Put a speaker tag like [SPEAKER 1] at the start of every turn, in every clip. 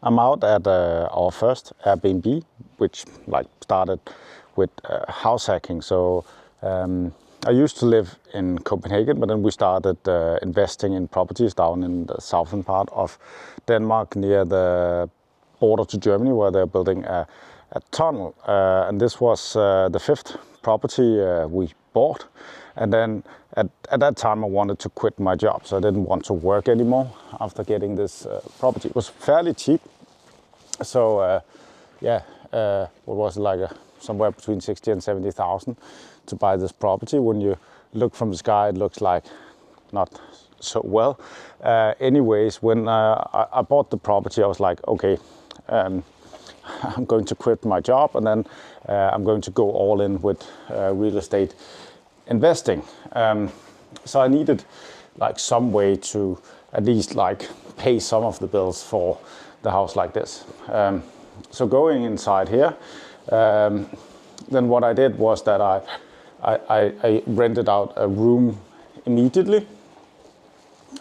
[SPEAKER 1] I'm out at our first Airbnb, which started with house hacking. So I used to live in Copenhagen, but then we started investing in properties down in the southern part of Denmark, near the border to Germany, where they're building a tunnel. And this was the fifth property we bought. And then at that time I wanted to quit my job, so I didn't want to work anymore after getting this property. It was fairly cheap, so what was it, like somewhere between 60 and 70,000 to buy this property. When you look from the sky, it looks like not so well. Anyways, when I bought the property, I was like, okay, I'm going to quit my job, and then I'm going to go all in with real estate investing. So I needed some way to at least pay some of the bills for the house like this. So going inside here, then what I did was that I rented out a room immediately.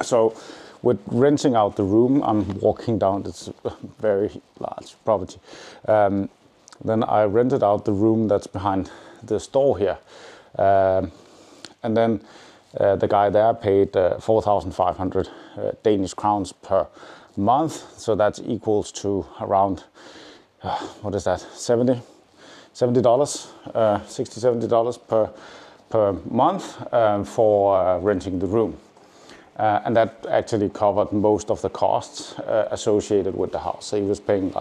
[SPEAKER 1] So with renting out the room, I'm walking down this very large property. Then I rented out the room that's behind the store here. And then the guy there paid 4,500 Danish crowns per month. So that equals to around, what is that, $70, $60-70 per month for renting the room. And that actually covered most of the costs associated with the house. So he was paying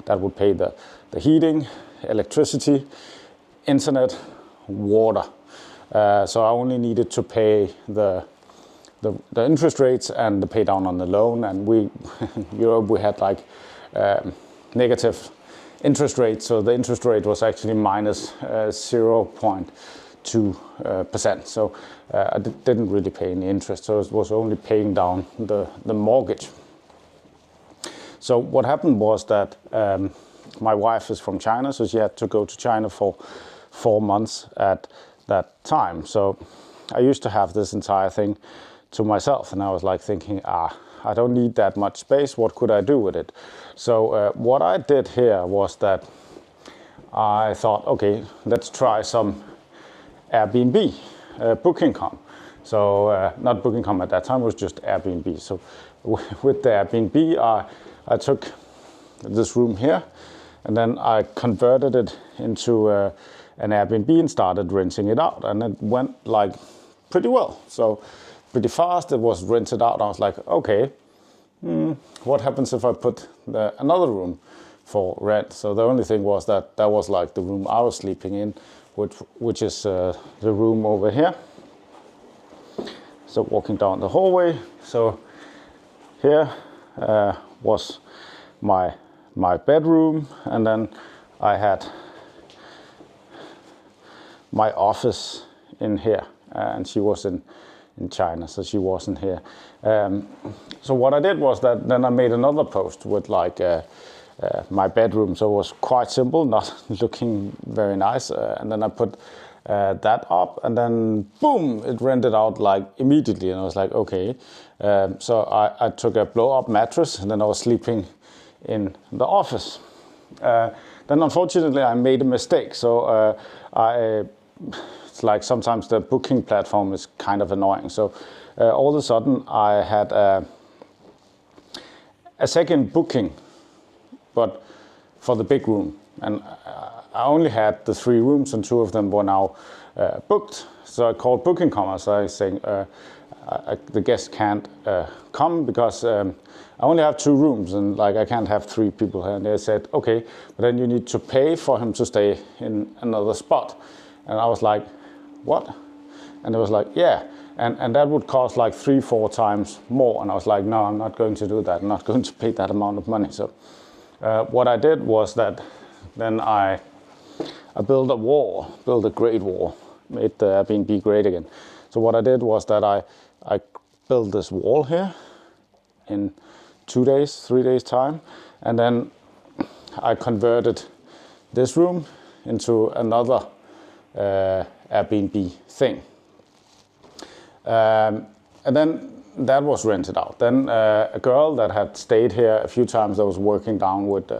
[SPEAKER 1] that would pay the heating, electricity, internet, water. So I only needed to pay the interest rates and the pay down on the loan. And in Europe we had negative interest rates. So the interest rate was actually minus 0.2%. So I didn't really pay any interest. So it was only paying down the mortgage. So what happened was that my wife is from China, so she had to go to China for 4 months at that time. So I used to have this entire thing to myself, and I was thinking, I don't need that much space. What could I do with it? So what I did here was that I thought, okay, let's try some Airbnb, Booking.com. So not Booking.com at that time, it was just Airbnb. So with the Airbnb, I took this room here, and then I converted it into an Airbnb and started renting it out, and it went pretty well. So pretty fast, it was rented out. I was like, okay, what happens if I put another room for rent? So the only thing was that was the room I was sleeping in, which is the room over here. So walking down the hallway, so here was my bedroom, and then I had my office in here, and she was in China, so she wasn't here. So what I did was that then I made another post with my bedroom. So it was quite simple, not looking very nice. And then I put that up, and then boom, it rented out immediately. And I was like, okay. So I took a blow-up mattress, and then I was sleeping in the office. Then unfortunately I made a mistake. So it's sometimes the booking platform is kind of annoying. So all of a sudden I had a second booking, but for the big room. And I only had the 3 rooms, and 2 of them were now booked. So I called Booking.com. I was saying the guest can't come because I only have 2 rooms, and I can't have 3 people here. And they said, okay, but then you need to pay for him to stay in another spot. And I was like, what? And it was like, yeah. And that would cost 3-4 times more. And I was like, no, I'm not going to do that. I'm not going to pay that amount of money. So what I did was that then I built a great wall, made the Airbnb great again. So what I did was that I built this wall here in 2 days, 3 days time. And then I converted this room into another Airbnb thing. And then that was rented out. Then a girl that had stayed here a few times, that was working down with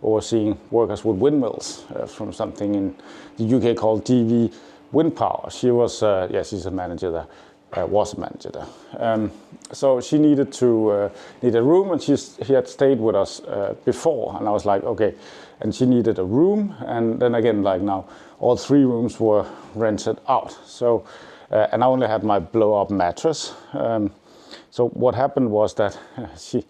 [SPEAKER 1] overseeing workers with windmills from something in the UK called DV Wind Power. She was, she's a manager there. Was a manager there. So she needed a room, and he had stayed with us before, and I was like, okay. And she needed a room, and then again, like now, all 3 rooms were rented out. So, and I only had my blow-up mattress. So what happened was that she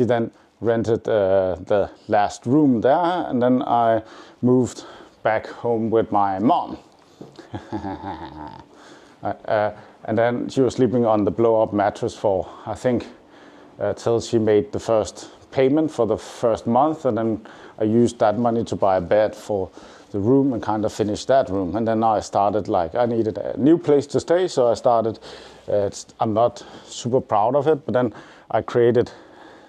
[SPEAKER 1] then rented the last room there, and then I moved back home with my mom. And then she was sleeping on the blow-up mattress for, I think, till she made the first payment for the first month, and then I used that money to buy a bed for the room and kind of finish that room. And then I started, like, I needed a new place to stay, so I started, I'm not super proud of it, but then I created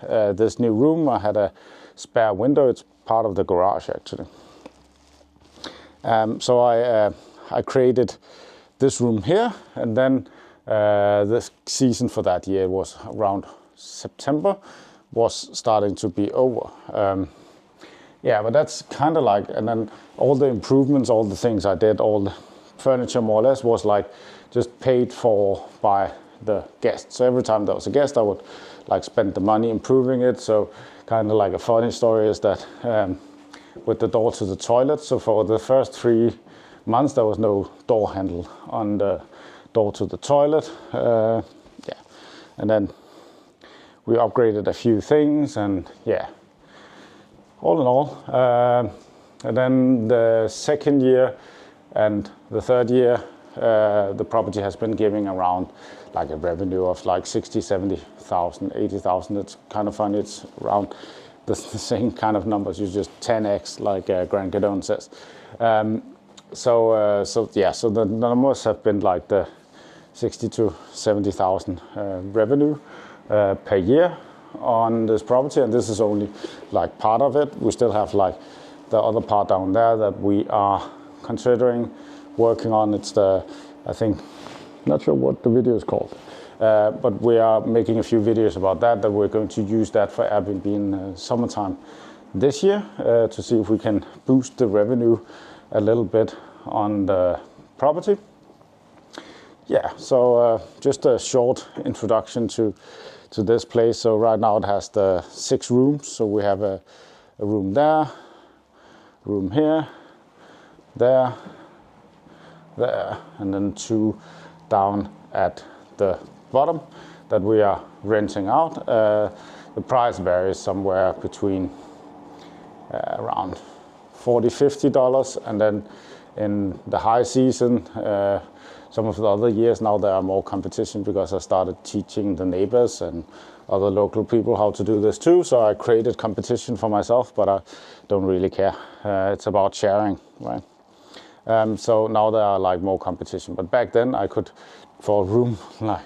[SPEAKER 1] this new room. I had a spare window. It's part of the garage, actually. So I created this room here, and then the season for that year was around September, was starting to be over. But that's kind of like, and then all the improvements, all the things I did, all the furniture more or less was like just paid for by the guests. So every time there was a guest, I would like spend the money improving it. So kind of like a funny story is that with the door to the toilet, so for the first 3 months there was no door handle on the door to the toilet. And then we upgraded a few things, and all in all. And then the second year and the third year, the property has been giving around like a revenue of like 60, 70,000, 80,000. It's kind of funny. It's around the same kind of numbers. You just 10x, like Grant Cardone says. So the numbers have been like the 60 to 70,000 revenue per year on this property, and this is only like part of it. We still have like the other part down there that we are considering working on. It's I think, not sure what the video is called, but we are making a few videos about that we're going to use that for Airbnb in summertime this year to see if we can boost the revenue a little bit on the property. So just a short introduction to this place. So right now it has the 6 rooms. So we have a room there, room here, there, and then 2 down at the bottom that we are renting out. The price varies somewhere between around $40-50, and then in the high season, some of the other years now there are more competition because I started teaching the neighbors and other local people how to do this too. So I created competition for myself, but I don't really care. It's about sharing, right? So now there are like more competition. But back then I could, for a room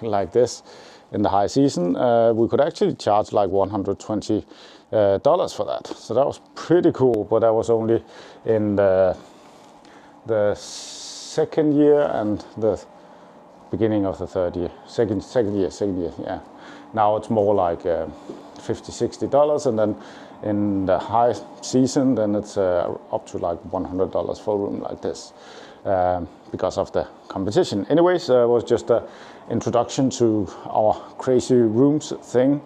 [SPEAKER 1] like this in the high season, we could actually charge like $120 for that. So that was pretty cool, but that was only in the second year and the beginning of the third year. Second year, yeah. Now it's more like $50-60, and then in the high season, then it's up to like $100 for a room like this because of the competition. Anyways, it was just an introduction to our crazy rooms thing.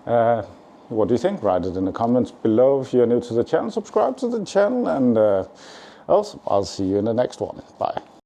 [SPEAKER 1] What do you think? Write it in the comments below. If you're new to the channel, subscribe to the channel, and else I'll see you in the next one. Bye.